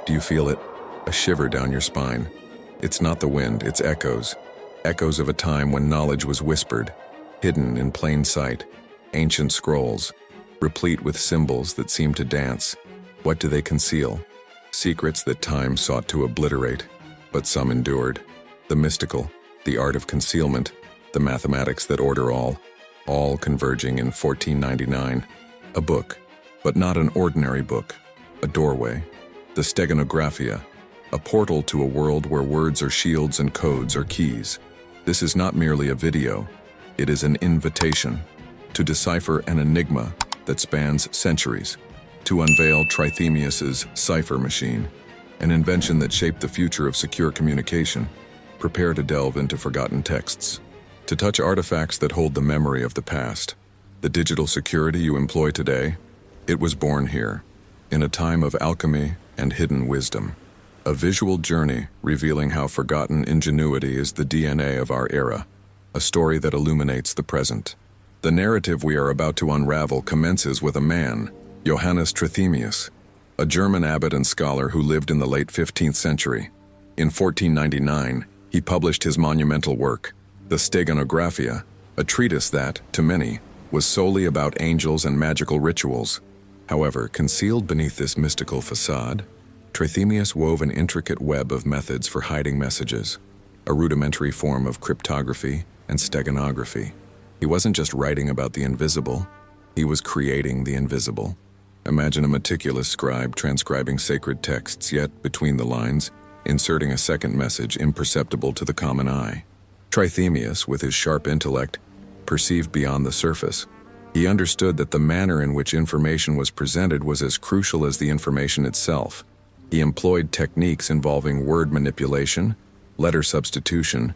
Do you feel it? A shiver down your spine. It's not the wind, it's echoes. Echoes of a time when knowledge was whispered, hidden in plain sight. Ancient scrolls, replete with symbols that seem to dance. What do they conceal? Secrets that time sought to obliterate, but some endured. The mystical, the art of concealment, the mathematics that order all converging in 1499. A book, but not an ordinary book. A doorway, the Steganographia, a portal to a world where words are shields and codes are keys. This is not merely a video, it is an invitation to decipher an enigma that spans centuries, to unveil Trithemius's cipher machine, an invention that shaped the future of secure communication. Prepare to delve into forgotten texts, to touch artifacts that hold the memory of the past. The digital security you employ today, it was born here, in a time of alchemy and hidden wisdom. A visual journey revealing how forgotten ingenuity is the DNA of our era, a story that illuminates the present. The narrative we are about to unravel commences with a man, Johannes Trithemius, a German abbot and scholar who lived in the late 15th century. In 1499, he published his monumental work, the Steganographia, a treatise that, to many, was solely about angels and magical rituals. However, concealed beneath this mystical facade, Trithemius wove an intricate web of methods for hiding messages, a rudimentary form of cryptography and steganography. He wasn't just writing about the invisible, he was creating the invisible. Imagine a meticulous scribe transcribing sacred texts, yet, between the lines, inserting a second message imperceptible to the common eye. Trithemius, with his sharp intellect, perceived beyond the surface. He understood that the manner in which information was presented was as crucial as the information itself. He employed techniques involving word manipulation, letter substitution,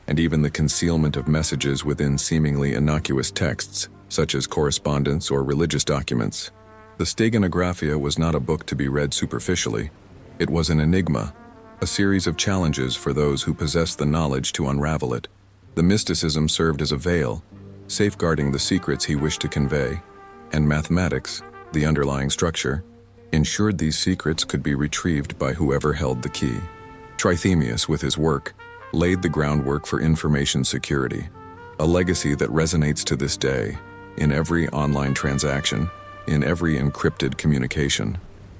and even the concealment of messages within seemingly innocuous texts, such as correspondence or religious documents. The Steganographia was not a book to be read superficially. It was an enigma, a series of challenges for those who possessed the knowledge to unravel it. The mysticism served as a veil, safeguarding the secrets he wished to convey, and mathematics, the underlying structure, ensured these secrets could be retrieved by whoever held the key. Trithemius, with his work, laid the groundwork for information security, a legacy that resonates to this day, in every online transaction, in every encrypted communication.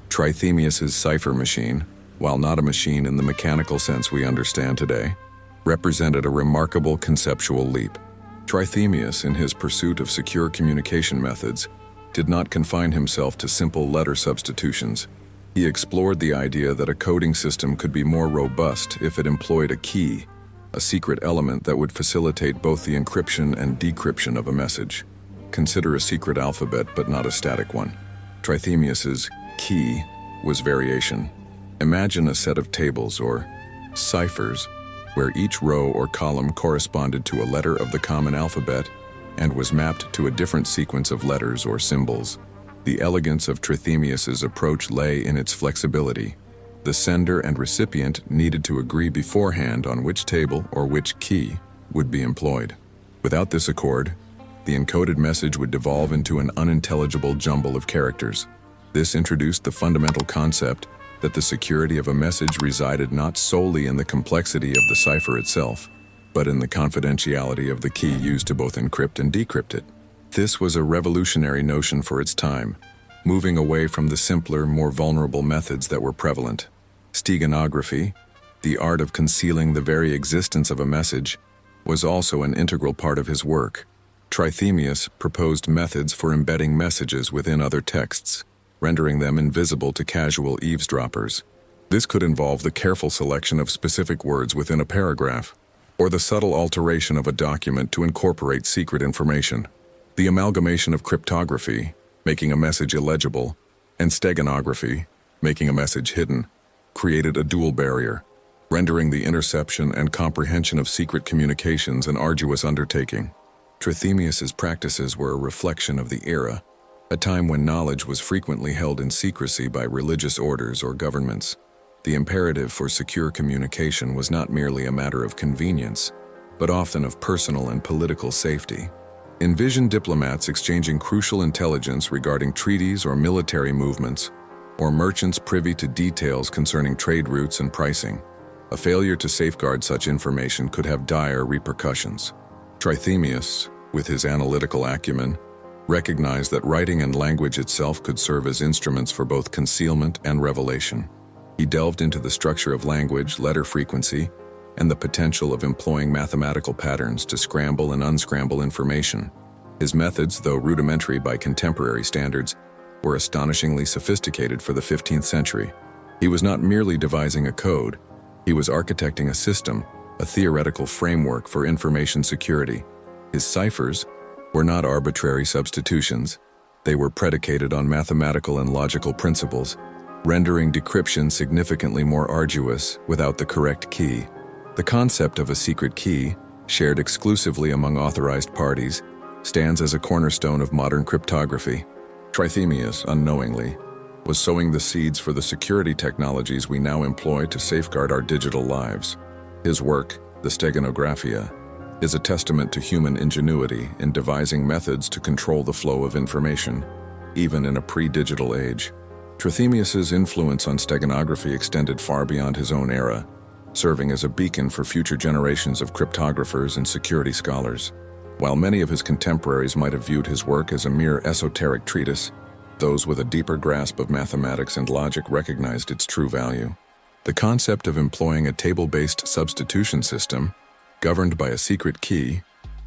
Trithemius's cipher machine, while not a machine in the mechanical sense we understand today, represented a remarkable conceptual leap. Trithemius, in his pursuit of secure communication methods, did not confine himself to simple letter substitutions. He explored the idea that a coding system could be more robust if it employed a key, a secret element that would facilitate both the encryption and decryption of a message. Consider a secret alphabet, but not a static one. Trithemius's key was variation. Imagine a set of tables or ciphers where each row or column corresponded to a letter of the common alphabet and was mapped to a different sequence of letters or symbols. The elegance of Trithemius's approach lay in its flexibility. The sender and recipient needed to agree beforehand on which table or which key would be employed. Without this accord, the encoded message would devolve into an unintelligible jumble of characters. This introduced the fundamental concept that the security of a message resided not solely in the complexity of the cipher itself, but in the confidentiality of the key used to both encrypt and decrypt it. This was a revolutionary notion for its time, moving away from the simpler, more vulnerable methods that were prevalent. Steganography, the art of concealing the very existence of a message, was also an integral part of his work. Trithemius proposed methods for embedding messages within other texts, rendering them invisible to casual eavesdroppers. This could involve the careful selection of specific words within a paragraph, or the subtle alteration of a document to incorporate secret information. The amalgamation of cryptography, making a message illegible, and steganography, making a message hidden, created a dual barrier, rendering the interception and comprehension of secret communications an arduous undertaking. Trithemius's practices were a reflection of the era, a time when knowledge was frequently held in secrecy by religious orders or governments. The imperative for secure communication was not merely a matter of convenience, but often of personal and political safety. Envision diplomats exchanging crucial intelligence regarding treaties or military movements, or merchants privy to details concerning trade routes and pricing. A failure to safeguard such information could have dire repercussions. Trithemius, with his analytical acumen, recognized that writing and language itself could serve as instruments for both concealment and revelation. He delved into the structure of language, letter frequency, and the potential of employing mathematical patterns to scramble and unscramble information. His methods, though rudimentary by contemporary standards, were astonishingly sophisticated for the 15th century. He was not merely devising a code, he was architecting a system, a theoretical framework for information security. His ciphers were not arbitrary substitutions. They were predicated on mathematical and logical principles, rendering decryption significantly more arduous without the correct key. The concept of a secret key, shared exclusively among authorized parties, stands as a cornerstone of modern cryptography. Trithemius, unknowingly, was sowing the seeds for the security technologies we now employ to safeguard our digital lives. His work, the Steganographia, is a testament to human ingenuity in devising methods to control the flow of information, even in a pre-digital age. Trithemius's influence on steganography extended far beyond his own era, serving as a beacon for future generations of cryptographers and security scholars. While many of his contemporaries might have viewed his work as a mere esoteric treatise, those with a deeper grasp of mathematics and logic recognized its true value. The concept of employing a table-based substitution system, governed by a secret key,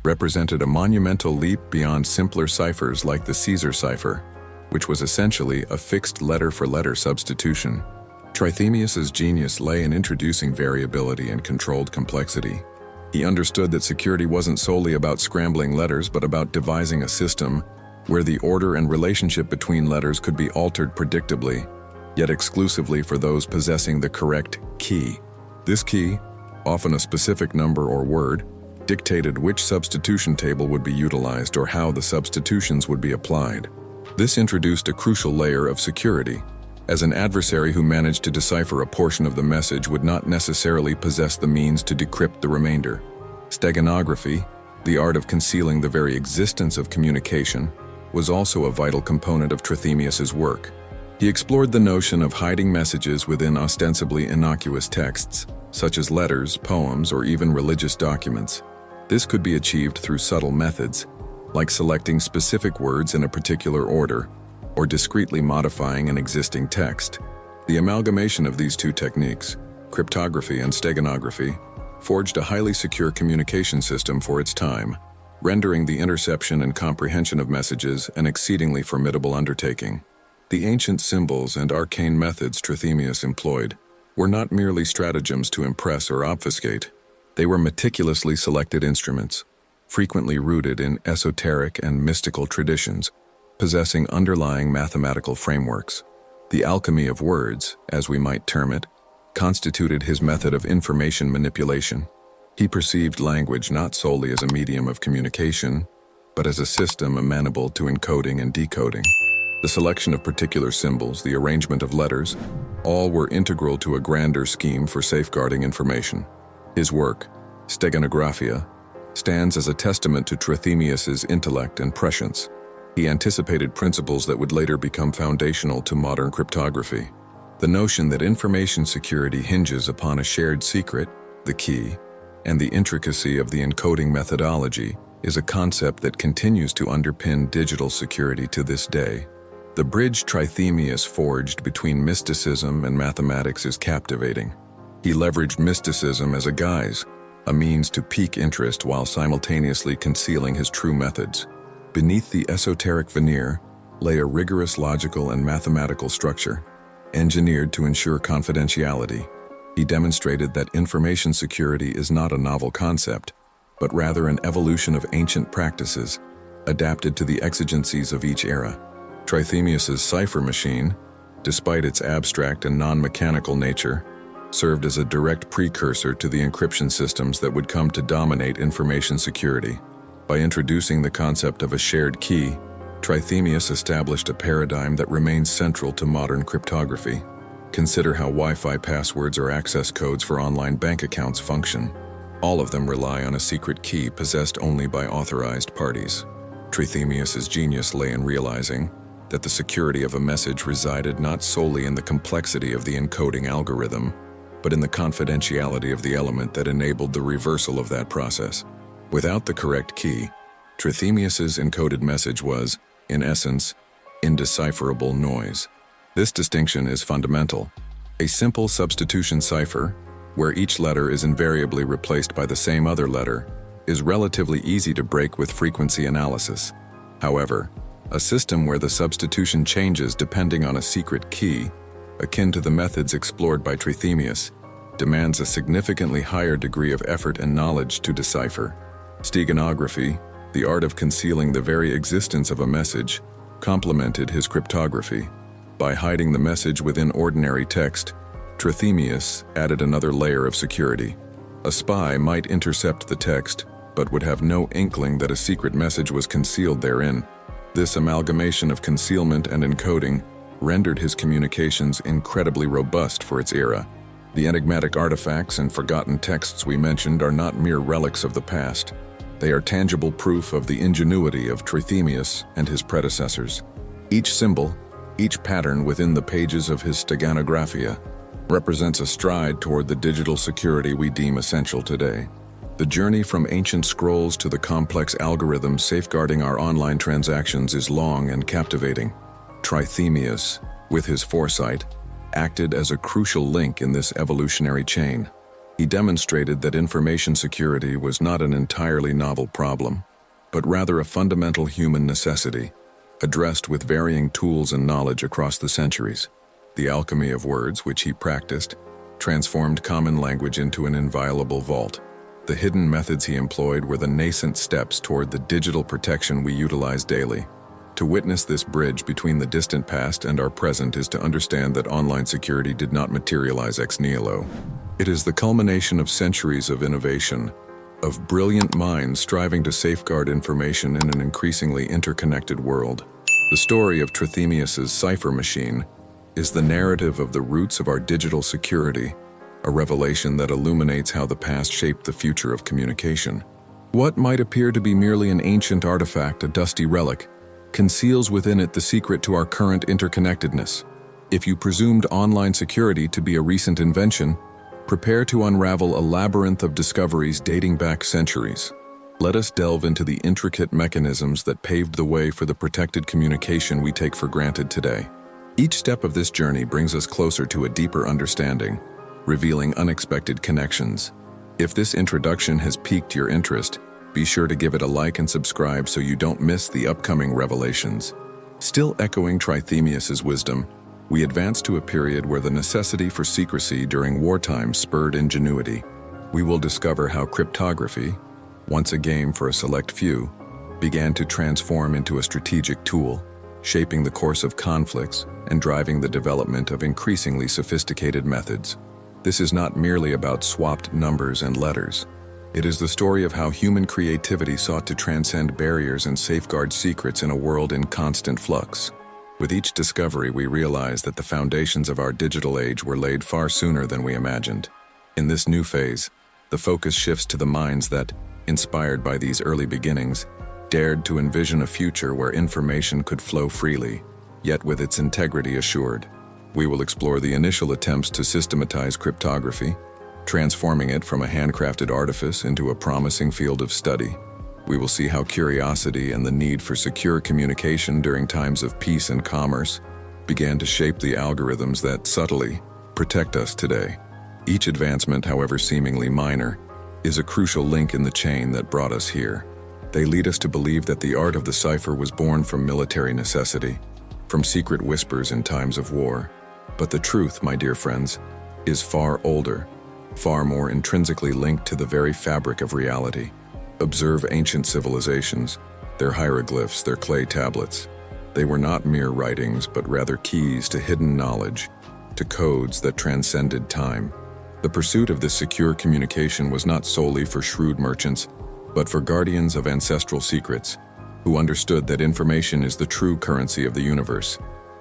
represented a monumental leap beyond simpler ciphers like the Caesar cipher, which was essentially a fixed letter-for-letter substitution. Trithemius's genius lay in introducing variability and controlled complexity. He understood that security wasn't solely about scrambling letters, but about devising a system where the order and relationship between letters could be altered predictably, yet exclusively for those possessing the correct key. This key, often a specific number or word, dictated which substitution table would be utilized or how the substitutions would be applied. This introduced a crucial layer of security, as an adversary who managed to decipher a portion of the message would not necessarily possess the means to decrypt the remainder. Steganography, the art of concealing the very existence of communication, was also a vital component of Trithemius's work. He explored the notion of hiding messages within ostensibly innocuous texts, such as letters, poems, or even religious documents. This could be achieved through subtle methods, like selecting specific words in a particular order, or discreetly modifying an existing text. The amalgamation of these two techniques, cryptography and steganography, forged a highly secure communication system for its time, rendering the interception and comprehension of messages an exceedingly formidable undertaking. The ancient symbols and arcane methods Trithemius employed were not merely stratagems to impress or obfuscate. They were meticulously selected instruments, frequently rooted in esoteric and mystical traditions, possessing underlying mathematical frameworks. The alchemy of words, as we might term it, constituted his method of information manipulation. He perceived language not solely as a medium of communication, but as a system amenable to encoding and decoding. The selection of particular symbols, the arrangement of letters, all were integral to a grander scheme for safeguarding information. His work, Steganographia, stands as a testament to Trithemius's intellect and prescience. He anticipated principles that would later become foundational to modern cryptography. The notion that information security hinges upon a shared secret, the key, and the intricacy of the encoding methodology is a concept that continues to underpin digital security to this day. The bridge Trithemius forged between mysticism and mathematics is captivating. He leveraged mysticism as a guise, a means to pique interest while simultaneously concealing his true methods. Beneath the esoteric veneer lay a rigorous logical and mathematical structure, engineered to ensure confidentiality. He demonstrated that information security is not a novel concept, but rather an evolution of ancient practices, adapted to the exigencies of each era. Trithemius's cipher machine, despite its abstract and non-mechanical nature, served as a direct precursor to the encryption systems that would come to dominate information security. By introducing the concept of a shared key, Trithemius established a paradigm that remains central to modern cryptography. Consider how Wi-Fi passwords or access codes for online bank accounts function. All of them rely on a secret key possessed only by authorized parties. Trithemius's genius lay in realizing that the security of a message resided not solely in the complexity of the encoding algorithm, but in the confidentiality of the element that enabled the reversal of that process. Without the correct key, Trithemius's encoded message was, in essence, indecipherable noise. This distinction is fundamental. A simple substitution cipher, where each letter is invariably replaced by the same other letter, is relatively easy to break with frequency analysis. However, a system where the substitution changes depending on a secret key, akin to the methods explored by Trithemius, demands a significantly higher degree of effort and knowledge to decipher. Steganography, the art of concealing the very existence of a message, complemented his cryptography. By hiding the message within ordinary text, Trithemius added another layer of security. A spy might intercept the text, but would have no inkling that a secret message was concealed therein. This amalgamation of concealment and encoding rendered his communications incredibly robust for its era. The enigmatic artifacts and forgotten texts we mentioned are not mere relics of the past. They are tangible proof of the ingenuity of Trithemius and his predecessors. Each symbol, each pattern within the pages of his Steganographia, represents a stride toward the digital security we deem essential today. The journey from ancient scrolls to the complex algorithms safeguarding our online transactions is long and captivating. Trithemius, with his foresight, acted as a crucial link in this evolutionary chain. He demonstrated that information security was not an entirely novel problem, but rather a fundamental human necessity, addressed with varying tools and knowledge across the centuries. The alchemy of words, which he practiced, transformed common language into an inviolable vault. The hidden methods he employed were the nascent steps toward the digital protection we utilize daily. To witness this bridge between the distant past and our present is to understand that online security did not materialize ex nihilo. It is the culmination of centuries of innovation, of brilliant minds striving to safeguard information in an increasingly interconnected world. The story of Trithemius's cipher machine is the narrative of the roots of our digital security, a revelation that illuminates how the past shaped the future of communication. What might appear to be merely an ancient artifact, a dusty relic, conceals within it the secret to our current interconnectedness. If you presumed online security to be a recent invention, prepare to unravel a labyrinth of discoveries dating back centuries. Let us delve into the intricate mechanisms that paved the way for the protected communication we take for granted today. Each step of this journey brings us closer to a deeper understanding, revealing unexpected connections. If this introduction has piqued your interest, be sure to give it a like and subscribe so you don't miss the upcoming revelations. Still echoing Trithemius's wisdom, we advance to a period where the necessity for secrecy during wartime spurred ingenuity. We will discover how cryptography, once a game for a select few, began to transform into a strategic tool, shaping the course of conflicts and driving the development of increasingly sophisticated methods. This is not merely about swapped numbers and letters. It is the story of how human creativity sought to transcend barriers and safeguard secrets in a world in constant flux. With each discovery, we realize that the foundations of our digital age were laid far sooner than we imagined. In this new phase, the focus shifts to the minds that, inspired by these early beginnings, dared to envision a future where information could flow freely, yet with its integrity assured. We will explore the initial attempts to systematize cryptography, transforming it from a handcrafted artifice into a promising field of study. We will see how curiosity and the need for secure communication during times of peace and commerce began to shape the algorithms that subtly protect us today. Each advancement, however seemingly minor, is a crucial link in the chain that brought us here. They lead us to believe that the art of the cipher was born from military necessity, from secret whispers in times of war. But the truth, my dear friends, is far older, far more intrinsically linked to the very fabric of reality. Observe ancient civilizations, their hieroglyphs, their clay tablets. They were not mere writings, but rather keys to hidden knowledge, to codes that transcended time. The pursuit of this secure communication was not solely for shrewd merchants, but for guardians of ancestral secrets, who understood that information is the true currency of the universe,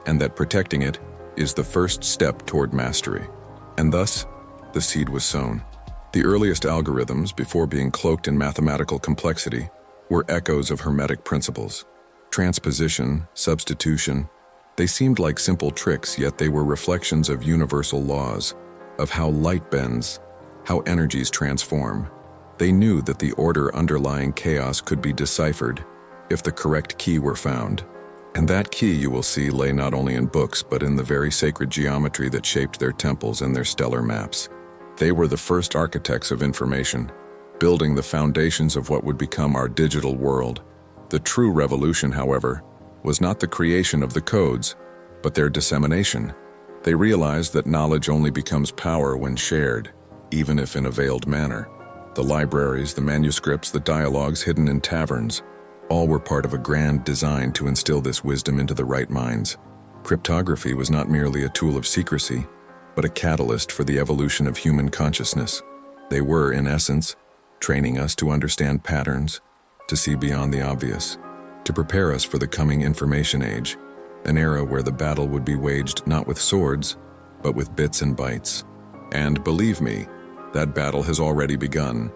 and that protecting it is the first step toward mastery. And thus, the seed was sown. The earliest algorithms, before being cloaked in mathematical complexity, were echoes of hermetic principles. Transposition, substitution, They seemed like simple tricks, yet they were reflections of universal laws, of how light bends, how energies transform. They knew that the order underlying chaos could be deciphered if the correct key were found. And that key, you will see, lay not only in books but in the very sacred geometry that shaped their temples and their stellar maps. They were the first architects of information, building the foundations of what would become our digital world. The true revolution, however, was not the creation of the codes, but their dissemination. They realized that knowledge only becomes power when shared, even if in a veiled manner. The libraries, the manuscripts, the dialogues hidden in taverns, all were part of a grand design to instill this wisdom into the right minds. Cryptography was not merely a tool of secrecy, but a catalyst for the evolution of human consciousness. They were, in essence, training us to understand patterns, to see beyond the obvious, to prepare us for the coming information age, an era where the battle would be waged not with swords, but with bits and bytes. And believe me, that battle has already begun.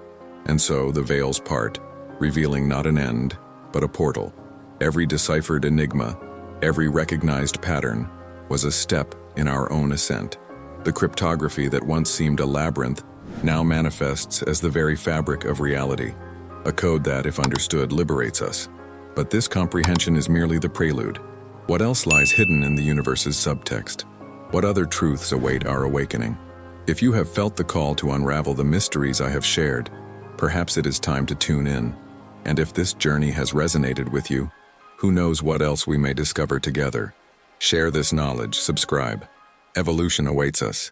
And so the veils part, revealing not an end, but a portal. Every deciphered enigma, every recognized pattern, was a step in our own ascent. The cryptography that once seemed a labyrinth now manifests as the very fabric of reality, a code that, if understood, liberates us. But this comprehension is merely the prelude. What else lies hidden in the universe's subtext? What other truths await our awakening? If you have felt the call to unravel the mysteries I have shared, perhaps it is time to tune in. And if this journey has resonated with you, who knows what else we may discover together? Share this knowledge, subscribe. Evolution awaits us.